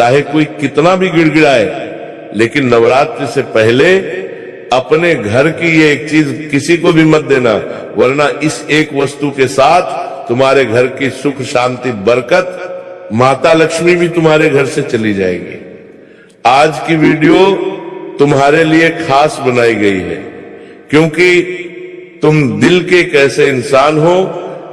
चाहे कोई कितना भी गिड़गिड़ाए, लेकिन नवरात्रि से पहले अपने घर की ये एक चीज किसी को भी मत देना, वरना इस एक वस्तु के साथ तुम्हारे घर की सुख शांति बरकत, माता लक्ष्मी भी तुम्हारे घर से चली जाएगी। आज की वीडियो तुम्हारे लिए खास बनाई गई है, क्योंकि तुम दिल के एक ऐसे इंसान हो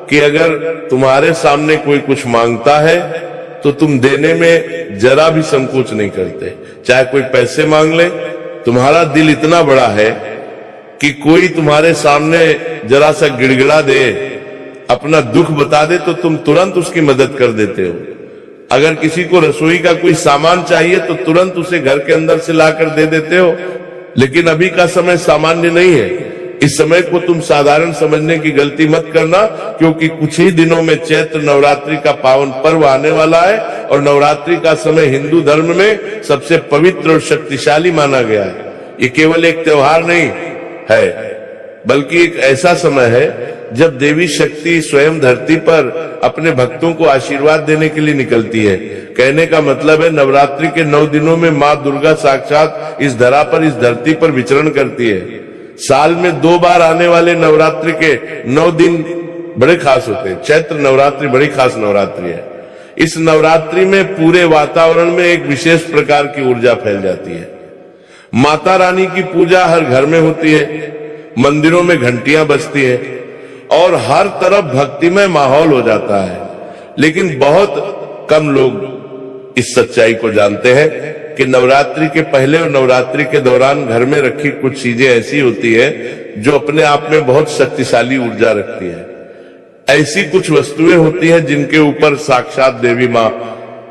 कि अगर तुम्हारे सामने कोई कुछ मांगता है तो तुम देने में जरा भी संकोच नहीं करते। चाहे कोई पैसे मांग ले, तुम्हारा दिल इतना बड़ा है कि कोई तुम्हारे सामने जरा सा गिड़गिड़ा दे, अपना दुख बता दे तो तुम तुरंत उसकी मदद कर देते हो। अगर किसी को रसोई का कोई सामान चाहिए तो तुरंत उसे घर के अंदर से लाकर दे देते हो। लेकिन अभी का समय सामान्य नहीं है। इस समय को तुम साधारण समझने की गलती मत करना, क्योंकि कुछ ही दिनों में चैत्र नवरात्रि का पावन पर्व आने वाला है और नवरात्रि का समय हिंदू धर्म में सबसे पवित्र और शक्तिशाली माना गया है। ये केवल एक त्योहार नहीं है, बल्कि एक ऐसा समय है जब देवी शक्ति स्वयं धरती पर अपने भक्तों को आशीर्वाद देने के लिए निकलती है। कहने का मतलब है नवरात्रि के 9 दिनों में माँ दुर्गा साक्षात इस धरा पर, इस धरती पर विचरण करती है। साल में 2 बार आने वाले नवरात्रि के 9 दिन बड़े खास होते हैं। चैत्र नवरात्रि बड़ी खास नवरात्रि है। इस नवरात्रि में पूरे वातावरण में एक विशेष प्रकार की ऊर्जा फैल जाती है। माता रानी की पूजा हर घर में होती है, मंदिरों में घंटियां बजती है और हर तरफ भक्तिमय माहौल हो जाता है। लेकिन बहुत कम लोग इस सच्चाई को जानते हैं कि नवरात्रि के पहले और नवरात्रि के दौरान घर में रखी कुछ चीजें ऐसी होती है जो अपने आप में बहुत शक्तिशाली ऊर्जा रखती है। ऐसी कुछ वस्तुएं होती हैं जिनके ऊपर साक्षात देवी माँ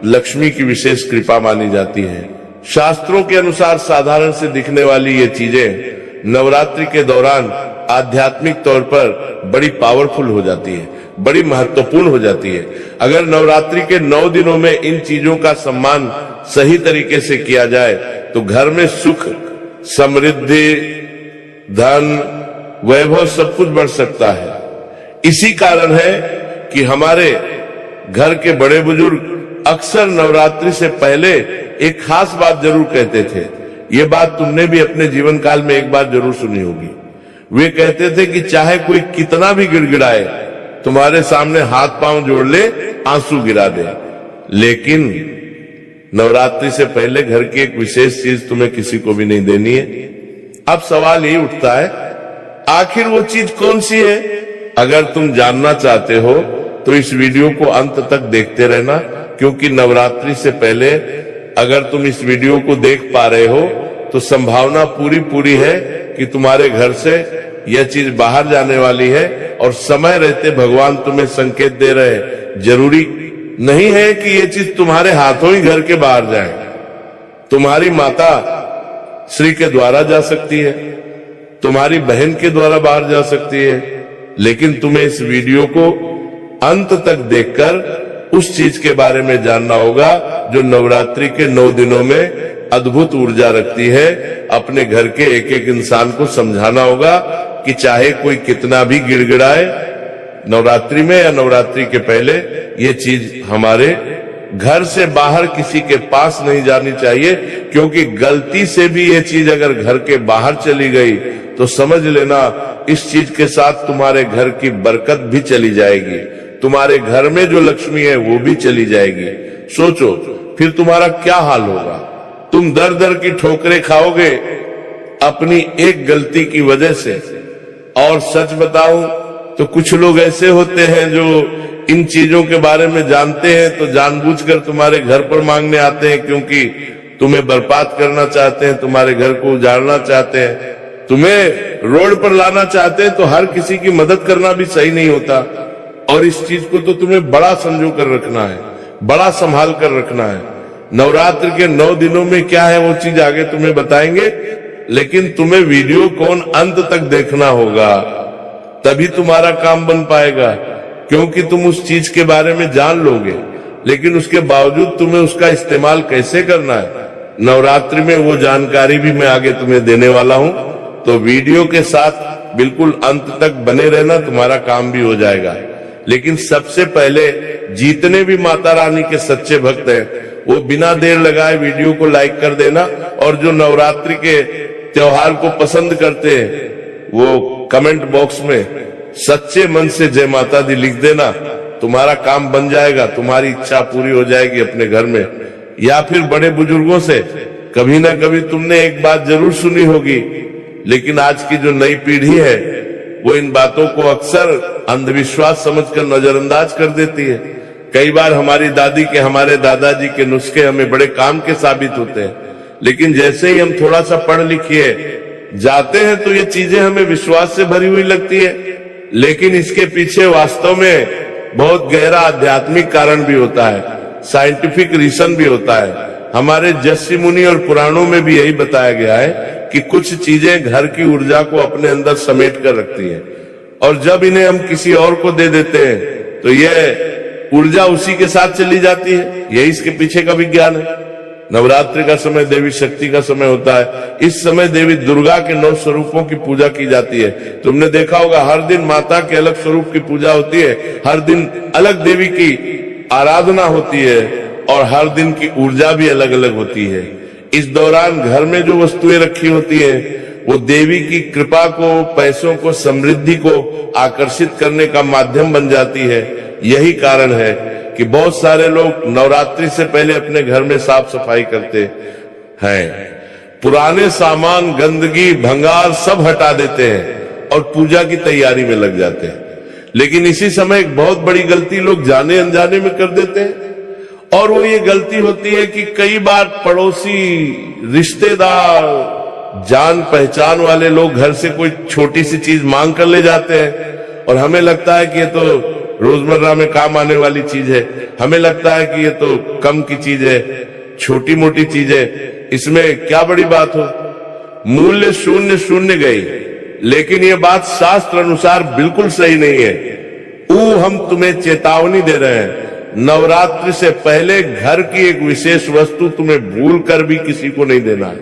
लक्ष्मी की विशेष कृपा मानी जाती है। शास्त्रों के अनुसार साधारण से दिखने वाली ये चीजें नवरात्रि के दौरान आध्यात्मिक तौर पर बड़ी पावरफुल हो जाती है, बड़ी महत्वपूर्ण हो जाती है। अगर नवरात्रि के 9 दिनों में इन चीजों का सम्मान सही तरीके से किया जाए तो घर में सुख, समृद्धि, धन, वैभव सब कुछ बढ़ सकता है। इसी कारण है कि हमारे घर के बड़े बुजुर्ग अक्सर नवरात्रि से पहले एक खास बात जरूर कहते थे। ये बात तुमने भी अपने जीवन काल में एक बार जरूर सुनी होगी। वे कहते थे कि चाहे कोई कितना भी गिड़गिड़ाए, तुम्हारे सामने हाथ पांव जोड़ ले, आंसू गिरा दे, लेकिन नवरात्रि से पहले घर की एक विशेष चीज तुम्हें किसी को भी नहीं देनी है। अब सवाल यही उठता है, आखिर वो चीज कौन सी है? अगर तुम जानना चाहते हो तो इस वीडियो को अंत तक देखते रहना, क्योंकि नवरात्रि से पहले अगर तुम इस वीडियो को देख पा रहे हो तो संभावना पूरी है कि तुम्हारे घर से यह चीज बाहर जाने वाली है और समय रहते भगवान तुम्हें संकेत दे रहे हैं। जरूरी नहीं है कि ये चीज तुम्हारे हाथों ही घर के बाहर जाए। तुम्हारी माता श्री के द्वारा जा सकती है, तुम्हारी बहन के द्वारा बाहर जा सकती है, लेकिन तुम्हें इस वीडियो को अंत तक देखकर उस चीज के बारे में जानना होगा जो नवरात्रि के 9 दिनों में अद्भुत ऊर्जा रखती है। अपने घर के एक एक इंसान को समझाना होगा कि चाहे कोई कितना भी गिड़गिड़ाए, नवरात्रि में या नवरात्रि के पहले ये चीज हमारे घर से बाहर किसी के पास नहीं जानी चाहिए, क्योंकि गलती से भी ये चीज अगर घर के बाहर चली गई तो समझ लेना इस चीज के साथ तुम्हारे घर की बरकत भी चली जाएगी, तुम्हारे घर में जो लक्ष्मी है वो भी चली जाएगी। सोचो फिर तुम्हारा क्या हाल होगा। तुम दर दर की ठोकरें खाओगे अपनी एक गलती की वजह से। और सच बताऊं तो कुछ लोग ऐसे होते हैं जो इन चीजों के बारे में जानते हैं तो जानबूझकर तुम्हारे घर पर मांगने आते हैं, क्योंकि तुम्हें बर्बाद करना चाहते हैं, तुम्हारे घर को उजाड़ना चाहते हैं, तुम्हें रोड पर लाना चाहते हैं। तो हर किसी की मदद करना भी सही नहीं होता, और इस चीज को तो तुम्हें बड़ा संजो कर रखना है, बड़ा संभाल कर रखना है। नवरात्र के 9 दिनों में क्या है वो चीज आगे तुम्हें बताएंगे, लेकिन तुम्हें वीडियो कौन अंत तक देखना होगा, तभी तुम्हारा काम बन पाएगा। क्योंकि तुम उस चीज के बारे में जान लोगे, लेकिन उसके बावजूद तुम्हें उसका इस्तेमाल कैसे करना है, नवरात्रि में वो जानकारी भी मैं आगे तुम्हें देने वाला हूं। तो वीडियो के साथ बिल्कुल अंत तक बने रहना, तुम्हारा काम भी हो जाएगा। लेकिन सबसे पहले जितने भी माता रानी के सच्चे भक्त हैं वो बिना देर लगाए वीडियो को लाइक कर देना, और जो नवरात्रि के त्योहार को पसंद करते हैं वो कमेंट बॉक्स में सच्चे मन से जय माता दी लिख देना। तुम्हारा काम बन जाएगा, तुम्हारी इच्छा पूरी हो जाएगी अपने घर में। या फिर बड़े बुजुर्गों से कभी ना कभी तुमने एक बात जरूर सुनी होगी, लेकिन आज की जो नई पीढ़ी है वो इन बातों को अक्सर अंधविश्वास समझकर नजरअंदाज कर देती है। कई बार हमारी दादी के, हमारे दादाजी के नुस्खे हमें बड़े काम के साबित होते हैं, लेकिन जैसे ही हम थोड़ा सा पढ़ लिखिए जाते हैं तो ये चीजें हमें विश्वास से भरी हुई लगती है, लेकिन इसके पीछे वास्तव में बहुत गहरा आध्यात्मिक कारण भी होता है, साइंटिफिक रीजन भी होता है। हमारे जस्सी मुनि और पुराणों में भी यही बताया गया है कि कुछ चीजें घर की ऊर्जा को अपने अंदर समेट कर रखती हैं, और जब इन्हें हम किसी और को दे देते हैं तो यह ऊर्जा उसी के साथ चली जाती है। यही इसके पीछे का विज्ञान है। नवरात्रि का समय देवी शक्ति का समय होता है। इस समय देवी दुर्गा के 9 स्वरूपों की पूजा की जाती है। तुमने देखा होगा हर दिन माता के अलग स्वरूप की पूजा होती है, हर दिन अलग देवी की आराधना होती है, और हर दिन की ऊर्जा भी अलग अलग होती है। इस दौरान घर में जो वस्तुएं रखी होती है वो देवी की कृपा को, पैसों को, समृद्धि को आकर्षित करने का माध्यम बन जाती है। यही कारण है कि बहुत सारे लोग नवरात्रि से पहले अपने घर में साफ सफाई करते हैं, पुराने सामान, गंदगी, भंगार सब हटा देते हैं और पूजा की तैयारी में लग जाते हैं। लेकिन इसी समय एक बहुत बड़ी गलती लोग जाने अनजाने में कर देते हैं, और वो ये गलती होती है कि कई बार पड़ोसी, रिश्तेदार, जान पहचान वाले लोग घर से कोई छोटी सी चीज मांग कर ले जाते हैं, और हमें लगता है कि ये तो रोजमर्रा में काम आने वाली चीज है, हमें लगता है कि ये तो कम की चीज है, छोटी मोटी चीज है, इसमें क्या बड़ी बात हो। मूल्य शून्य शून्य गई, लेकिन ये बात शास्त्र अनुसार बिल्कुल सही नहीं है। हम तुम्हें चेतावनी दे रहे हैं, नवरात्रि से पहले घर की एक विशेष वस्तु तुम्हें भूल कर भी किसी को नहीं देना है,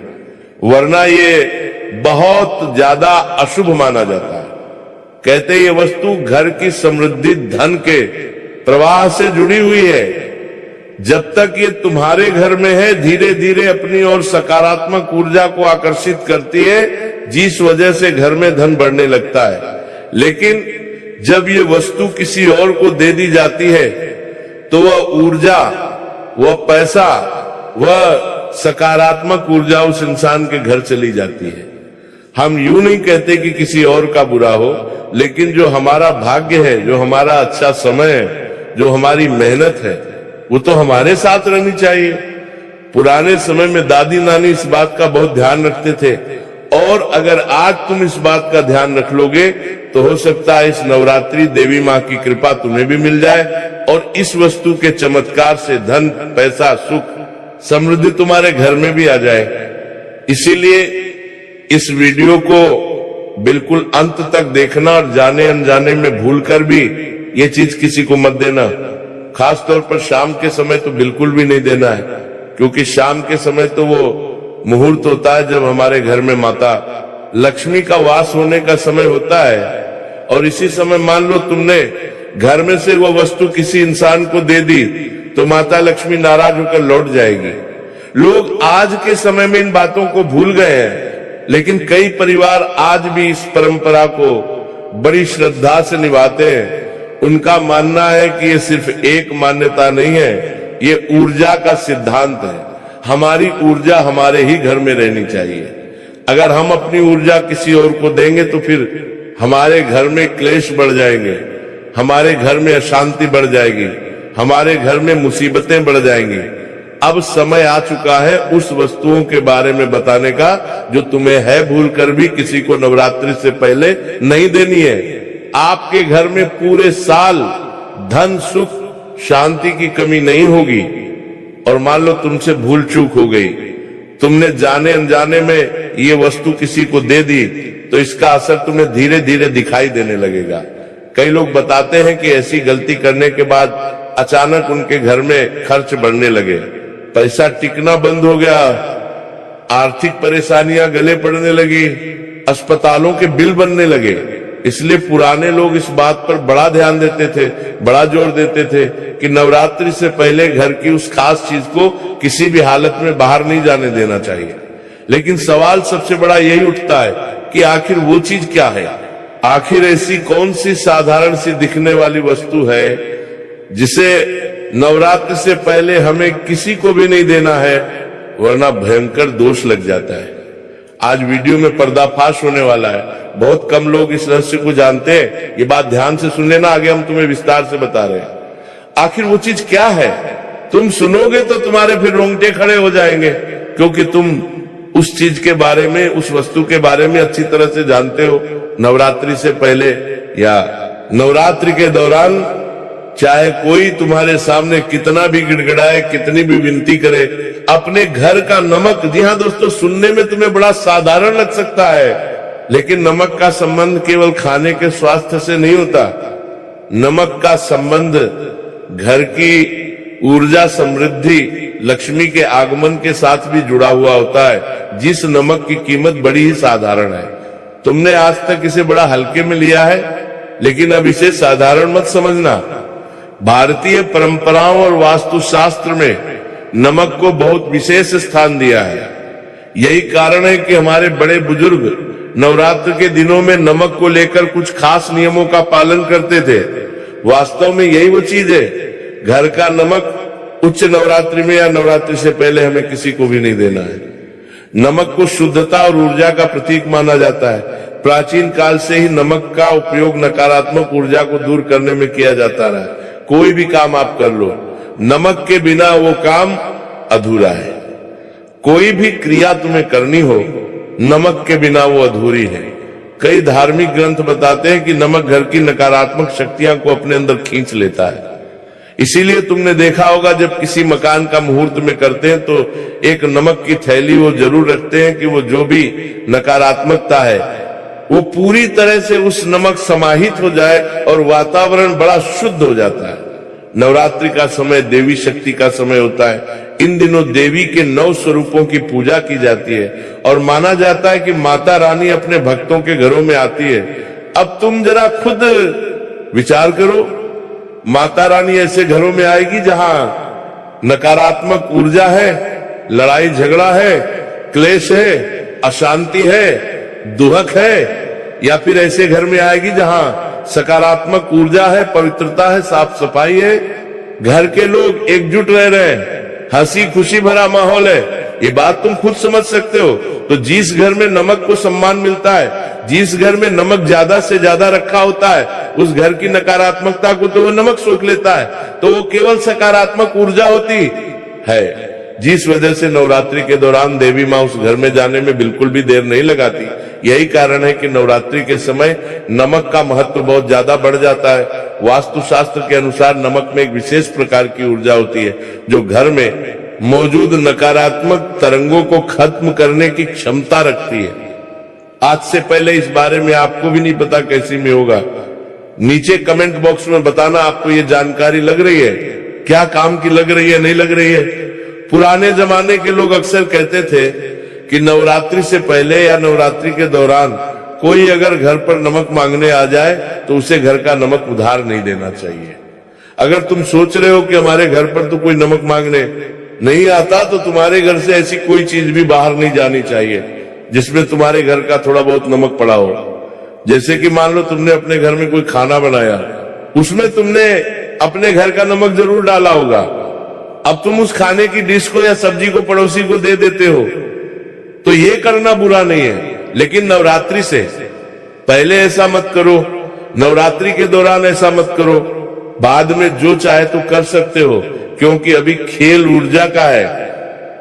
वरना ये बहुत ज्यादा अशुभ माना जाता है। कहते ये वस्तु घर की समृद्धि, धन के प्रवाह से जुड़ी हुई है। जब तक ये तुम्हारे घर में है, धीरे धीरे अपनी ओर सकारात्मक ऊर्जा को आकर्षित करती है, जिस वजह से घर में धन बढ़ने लगता है। लेकिन जब ये वस्तु किसी और को दे दी जाती है तो वह ऊर्जा, वह पैसा, वह सकारात्मक ऊर्जा उस इंसान के घर चली जाती है। हम यूं नहीं कहते कि किसी और का बुरा हो, लेकिन जो हमारा भाग्य है, जो हमारा अच्छा समय है, जो हमारी मेहनत है, वो तो हमारे साथ रहनी चाहिए। पुराने समय में दादी नानी इस बात का बहुत ध्यान रखते थे, और अगर आज तुम इस बात का ध्यान रख लोगे तो हो सकता है इस नवरात्रि देवी माँ की कृपा तुम्हें भी मिल जाए, और इस वस्तु के चमत्कार से धन, पैसा, सुख, समृद्धि तुम्हारे घर में भी आ जाए। इसीलिए इस वीडियो को बिल्कुल अंत तक देखना, और जाने अनजाने में भूलकर भी ये चीज किसी को मत देना। खास तौर पर शाम के समय तो बिल्कुल भी नहीं देना है, क्योंकि शाम के समय तो वो मुहूर्त होता है जब हमारे घर में माता लक्ष्मी का वास होने का समय होता है। और इसी समय मान लो तुमने घर में से वो वस्तु किसी इंसान को दे दी तो माता लक्ष्मी नाराज होकर लौट जाएगी। लोग आज के समय में इन बातों को भूल गए हैं, लेकिन कई परिवार आज भी इस परंपरा को बड़ी श्रद्धा से निभाते हैं। उनका मानना है कि ये सिर्फ एक मान्यता नहीं है, ये ऊर्जा का सिद्धांत है। हमारी ऊर्जा हमारे ही घर में रहनी चाहिए। अगर हम अपनी ऊर्जा किसी और को देंगे तो फिर हमारे घर में क्लेश बढ़ जाएंगे, हमारे घर में अशांति बढ़ जाएगी, हमारे घर में मुसीबतें बढ़ जाएंगी। अब समय आ चुका है उस वस्तुओं के बारे में बताने का जो तुम्हें है भूल कर भी किसी को नवरात्रि से पहले नहीं देनी है। आपके घर में पूरे साल धन, सुख, शांति की कमी नहीं होगी। और मान लो तुमसे भूल चूक हो गई, तुमने जाने अनजाने में ये वस्तु किसी को दे दी, तो इसका असर तुम्हें धीरे धीरे दिखाई देने लगेगा। कई लोग बताते हैं कि ऐसी गलती करने के बाद अचानक उनके घर में खर्च बढ़ने लगे, पैसा टिकना बंद हो गया, आर्थिक परेशानियां गले पड़ने लगी, अस्पतालों के बिल बनने लगे। इसलिए पुराने लोग इस बात पर बड़ा ध्यान देते थे, बड़ा जोर देते थे कि नवरात्रि से पहले घर की उस खास चीज को किसी भी हालत में बाहर नहीं जाने देना चाहिए। लेकिन सवाल सबसे बड़ा यही उठता है कि आखिर वो चीज क्या है? आखिर ऐसी कौन सी साधारण सी दिखने वाली वस्तु है जिसे नवरात्र से पहले हमें किसी को भी नहीं देना है, वरना भयंकर दोष लग जाता है। आज वीडियो में पर्दाफाश होने वाला है। बहुत कम लोग इस रहस्य को जानते हैं। ये बात ध्यान से सुन लेना, आगे हम तुम्हें विस्तार से बता रहे हैं। आखिर वो चीज क्या है? तुम सुनोगे तो तुम्हारे फिर रोंगटे खड़े हो जाएंगे, क्योंकि तुम उस चीज के बारे में, उस वस्तु के बारे में अच्छी तरह से जानते हो। नवरात्रि से पहले या नवरात्रि के दौरान चाहे कोई तुम्हारे सामने कितना भी गिड़गिड़ाए, कितनी भी विनती करे, अपने घर का नमक, जी हाँ दोस्तों, सुनने में तुम्हें बड़ा साधारण लग सकता है, लेकिन नमक का संबंध केवल खाने के स्वास्थ्य से नहीं होता। नमक का संबंध घर की ऊर्जा, समृद्धि, लक्ष्मी के आगमन के साथ भी जुड़ा हुआ होता है, जिस नमक की कीमत बड़ी ही साधारण है। तुमने आज तक इसे बड़ा हल्के में लिया है, लेकिन अब इसे साधारण मत समझना। भारतीय परंपराओं और वास्तुशास्त्र में नमक को बहुत विशेष स्थान दिया है। यही कारण है कि हमारे बड़े बुजुर्ग नवरात्र के दिनों में नमक को लेकर कुछ खास नियमों का पालन करते थे। वास्तव में यही वो चीज है, घर का नमक उच्च नवरात्रि में या नवरात्रि से पहले हमें किसी को भी नहीं देना है। नमक को शुद्धता और ऊर्जा का प्रतीक माना जाता है। प्राचीन काल से ही नमक का उपयोग नकारात्मक ऊर्जा को दूर करने में किया जाता रहा है। कोई भी काम आप कर लो, नमक के बिना वो काम अधूरा है। कोई भी क्रिया तुम्हें करनी हो, नमक के बिना वो अधूरी है। कई धार्मिक ग्रंथ बताते हैं कि नमक घर की नकारात्मक शक्तियां को अपने अंदर खींच लेता है। इसीलिए तुमने देखा होगा, जब किसी मकान का मुहूर्त में करते हैं तो एक नमक की थैली वो जरूर रखते हैं कि वो जो भी नकारात्मकता है वो पूरी तरह से उस नमक समाहित हो जाए और वातावरण बड़ा शुद्ध हो जाता है। नवरात्रि का समय देवी शक्ति का समय होता है। इन दिनों देवी के 9 स्वरूपों की पूजा की जाती है और माना जाता है कि माता रानी अपने भक्तों के घरों में आती है। अब तुम जरा खुद विचार करो, माता रानी ऐसे घरों में आएगी जहां नकारात्मक ऊर्जा है, लड़ाई झगड़ा है, क्लेश है, अशांति है, दुहक है, या फिर ऐसे घर में आएगी जहां सकारात्मक ऊर्जा है, पवित्रता है, साफ सफाई है, घर के लोग एकजुट रह रहे हैं, हंसी खुशी भरा माहौल है। ये बात तुम खुद समझ सकते हो। तो जिस घर में नमक को सम्मान मिलता है, जिस घर में नमक ज्यादा से ज्यादा रखा होता है, उस घर की नकारात्मकता को तो वो नमक सोख लेता है, तो वो केवल सकारात्मक ऊर्जा होती है। जिस वजह से नवरात्रि के दौरान देवी माँ उस घर में जाने में बिल्कुल भी देर नहीं लगाती। यही कारण है कि नवरात्रि के समय नमक का महत्व बहुत ज्यादा बढ़ जाता है। वास्तुशास्त्र के अनुसार नमक में एक विशेष प्रकार की ऊर्जा होती है जो घर में मौजूद नकारात्मक तरंगों को खत्म करने की क्षमता रखती है। आज से पहले इस बारे में आपको भी नहीं पता कैसी में होगा। नीचे कमेंट बॉक्स में बताना आपको ये जानकारी लग रही है, क्या काम की लग रही है, नहीं लग रही है। पुराने जमाने के लोग अक्सर कहते थे कि नवरात्रि से पहले या नवरात्रि के दौरान कोई अगर घर पर नमक मांगने आ जाए तो उसे घर का नमक उधार नहीं देना चाहिए। अगर तुम सोच रहे हो कि हमारे घर पर तो कोई नमक मांगने नहीं आता, तो तुम्हारे घर से ऐसी कोई चीज भी बाहर नहीं जानी चाहिए जिसमें तुम्हारे घर का थोड़ा बहुत नमक पड़ा हो। जैसे कि मान लो तुमने अपने घर में कोई खाना बनाया, उसमें तुमने अपने घर का नमक जरूर डाला होगा। अब तुम उस खाने की डिश को या सब्जी को पड़ोसी को दे देते हो, तो ये करना बुरा नहीं है। लेकिन नवरात्रि से पहले ऐसा मत करो, नवरात्रि के दौरान ऐसा मत करो। बाद में जो चाहे तो कर सकते हो, क्योंकि अभी खेल ऊर्जा का है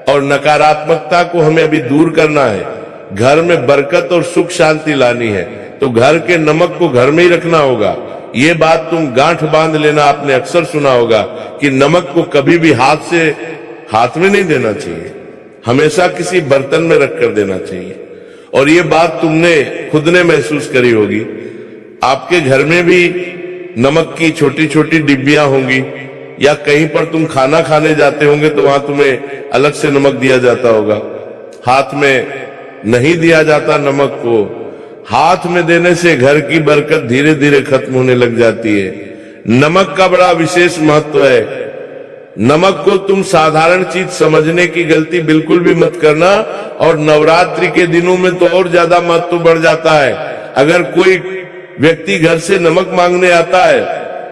और नकारात्मकता को हमें अभी दूर करना है। घर में बरकत और सुख शांति लानी है, तो घर के नमक को घर में ही रखना होगा। ये बात तुम गांठ बांध लेना। आपने अक्सर सुना होगा कि नमक को कभी भी हाथ में नहीं देना चाहिए, हमेशा किसी बर्तन में रख कर देना चाहिए। और ये बात तुमने खुद ने महसूस करी होगी। आपके घर में भी नमक की छोटी छोटी डिब्बियां होंगी, या कहीं पर तुम खाना खाने जाते होंगे तो वहां तुम्हें अलग से नमक दिया जाता होगा। हाथ में नहीं दिया जाता नमक को, हाथ में देने से घर की बरकत धीरे धीरे खत्म होने लग जाती है। नमक का बड़ा विशेष महत्व है। नमक को तुम साधारण चीज समझने की गलती बिल्कुल भी मत करना, और नवरात्रि के दिनों में तो और ज्यादा महत्व बढ़ जाता है। अगर कोई व्यक्ति घर से नमक मांगने आता है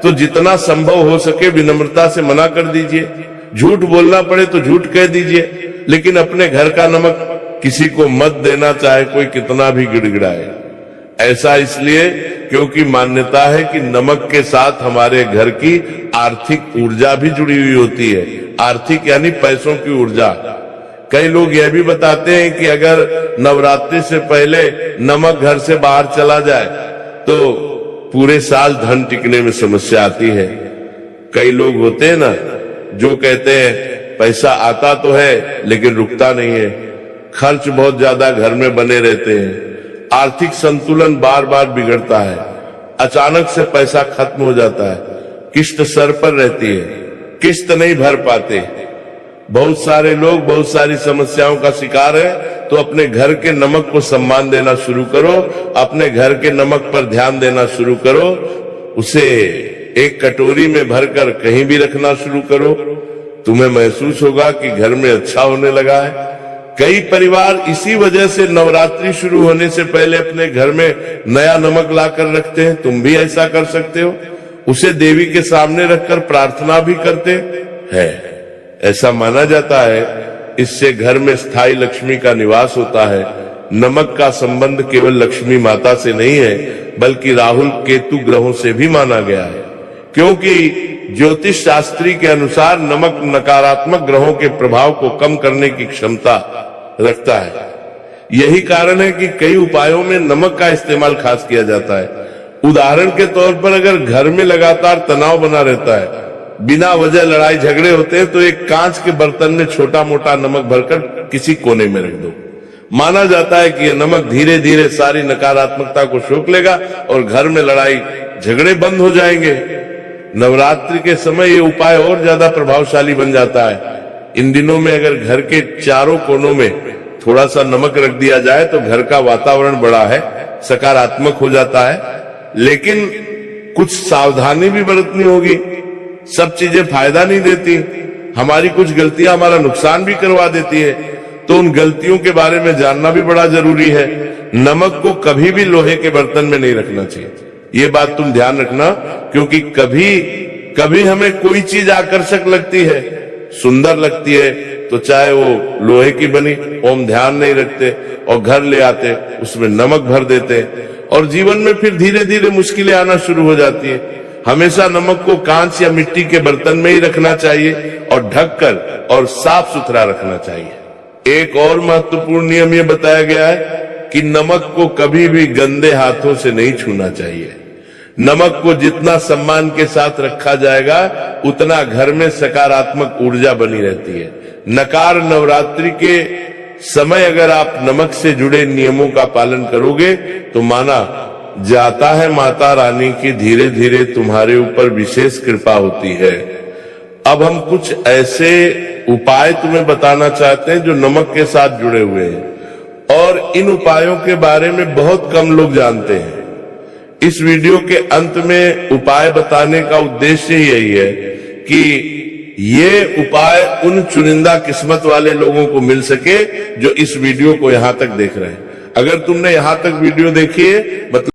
तो जितना संभव हो सके विनम्रता से मना कर दीजिए। झूठ बोलना पड़े तो झूठ कह दीजिए, लेकिन अपने घर का नमक किसी को मत देना, चाहे कोई कितना भी गिड़गिड़ाए। ऐसा इसलिए क्योंकि मान्यता है कि नमक के साथ हमारे घर की आर्थिक ऊर्जा भी जुड़ी हुई होती है। आर्थिक यानी पैसों की ऊर्जा। कई लोग यह भी बताते हैं कि अगर नवरात्रि से पहले नमक घर से बाहर चला जाए तो पूरे साल धन टिकने में समस्या आती है। कई लोग होते हैं ना जो कहते हैं पैसा आता तो है लेकिन रुकता नहीं है, खर्च बहुत ज्यादा घर में बने रहते हैं, आर्थिक संतुलन बार बार बिगड़ता है, अचानक से पैसा खत्म हो जाता है, किस्त सर पर रहती है, किस्त नहीं भर पाते। बहुत सारे लोग बहुत सारी समस्याओं का शिकार है। तो अपने घर के नमक को सम्मान देना शुरू करो, अपने घर के नमक पर ध्यान देना शुरू करो, उसे एक कटोरी में भरकर कहीं भी रखना शुरू करो। तुम्हें महसूस होगा कि घर में अच्छा होने लगा है। कई परिवार इसी वजह से नवरात्रि शुरू होने से पहले अपने घर में नया नमक लाकर रखते हैं। तुम भी ऐसा कर सकते हो। उसे देवी के सामने रखकर प्रार्थना भी करते हैं। ऐसा माना जाता है इससे घर में स्थायी लक्ष्मी का निवास होता है। नमक का संबंध केवल लक्ष्मी माता से नहीं है बल्कि राहुल केतु ग्रहों से भी माना गया है, क्योंकि ज्योतिष शास्त्री के अनुसार नमक नकारात्मक ग्रहों के प्रभाव को कम करने की क्षमता रखता है। यही कारण है कि कई उपायों में नमक का इस्तेमाल खास किया जाता है। उदाहरण के तौर पर अगर घर में लगातार तनाव बना रहता है, बिना वजह लड़ाई झगड़े होते हैं, तो एक कांच के बर्तन में छोटा मोटा नमक भरकर किसी कोने में रख दो। माना जाता है कि यह नमक धीरे धीरे सारी नकारात्मकता को सोख लेगा और घर में लड़ाई झगड़े बंद हो जाएंगे। नवरात्रि के समय ये उपाय और ज्यादा प्रभावशाली बन जाता है। इन दिनों में अगर घर के चारों कोनों में थोड़ा सा नमक रख दिया जाए तो घर का वातावरण बड़ा है सकारात्मक हो जाता है। लेकिन कुछ सावधानी भी बरतनी होगी। सब चीजें फायदा नहीं देती। हमारी कुछ गलतियां हमारा नुकसान भी करवा देती है, तो उन गलतियों के बारे में जानना भी बड़ा जरूरी है। नमक को कभी भी लोहे के बर्तन में नहीं रखना चाहिए। ये बात तुम ध्यान रखना, क्योंकि कभी कभी हमें कोई चीज आकर्षक लगती है, सुंदर लगती है, तो चाहे वो लोहे की बनी, हम ध्यान नहीं रखते और घर ले आते, उसमें नमक भर देते और जीवन में फिर धीरे धीरे मुश्किलें आना शुरू हो जाती है। हमेशा नमक को कांच या मिट्टी के बर्तन में ही रखना चाहिए और ढककर और साफ सुथरा रखना चाहिए। एक और महत्वपूर्ण नियम ये बताया गया है कि नमक को कभी भी गंदे हाथों से नहीं छूना चाहिए। नमक को जितना सम्मान के साथ रखा जाएगा उतना घर में सकारात्मक ऊर्जा बनी रहती है। नकार नवरात्रि के समय अगर आप नमक से जुड़े नियमों का पालन करोगे तो माना जाता है माता रानी की धीरे धीरे तुम्हारे ऊपर विशेष कृपा होती है। अब हम कुछ ऐसे उपाय तुम्हें बताना चाहते हैं जो नमक के साथ जुड़े हुए हैं और इन उपायों के बारे में बहुत कम लोग जानते हैं। इस वीडियो के अंत में उपाय बताने का उद्देश्य यही है कि ये उपाय उन चुनिंदा किस्मत वाले लोगों को मिल सके जो इस वीडियो को यहां तक देख रहे हैं। अगर तुमने यहां तक वीडियो देखी है मतलब